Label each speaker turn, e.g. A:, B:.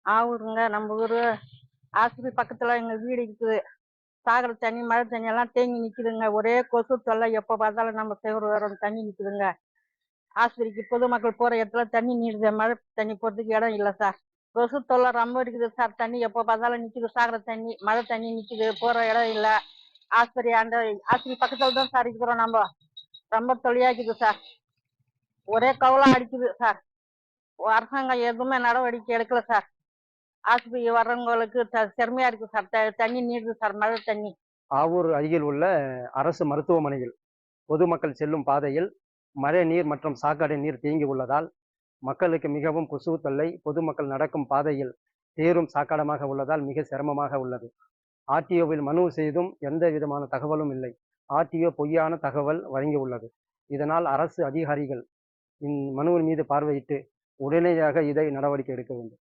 A: ஆவூருங்க. நம்ம ஊரு ஆஸ்பத்திரி பக்கத்துல எங்க வீடு இருக்குது. சாக்கடை தண்ணி, மழை தண்ணி எல்லாம் தேங்கி நிக்குதுங்க. ஒரே கொசு தொல்லை. எப்ப பார்த்தாலும் நம்ம செவுரு வரும் தண்ணி நிக்குதுங்க. ஆஸ்பத்திரிக்கு பொதுமக்கள் போற இடத்துல தண்ணி நீடுது. மழை தண்ணி போறதுக்கு இடம் இல்ல சார். கொசு தொல்லை ரொம்ப இருக்குது சார். தண்ணி எப்ப பார்த்தாலும் நிக்குது. சாக்கடை தண்ணி, மழை தண்ணி நிக்குது. போற இடம் இல்ல. ஆஸ்பத்திரி பக்கத்துல தான் சார் இருக்கிறோம் நம்ம. ரொம்ப தொல்லையாக்குது சார். ஒரே கவலை அடிக்குது சார். அரசாங்கம் எதுவுமே நடவடிக்கை எடுக்கல சார். ஆஸ்பத்திரி வர்றவங்களுக்கு திறமையா இருக்கு சார். தண்ணி நீடுது சார், மழை தண்ணி.
B: ஆவூர் அருகில் உள்ள அரசு மருத்துவமனையில் பொதுமக்கள் செல்லும் பாதையில் மழை நீர் மற்றும் சாக்கடை நீர் தேங்கி உள்ளதால் மக்களுக்கு மிகவும் கொசு தொல்லை. பொதுமக்கள் நடக்கும் பாதையில் தேரும் சாக்கடமாக உள்ளதால் மிக சிரமமாக உள்ளது. ஆர்டிஓவில் மனு செய்தும் எந்த விதமான தகவலும் இல்லை. ஆர்டிஓ பொய்யான தகவல் வழங்கியுள்ளது. இதனால் அரசு அதிகாரிகள் மனுவின் மீது பார்வையிட்டு உடனடியாக இதை நடவடிக்கை எடுக்க வேண்டும்.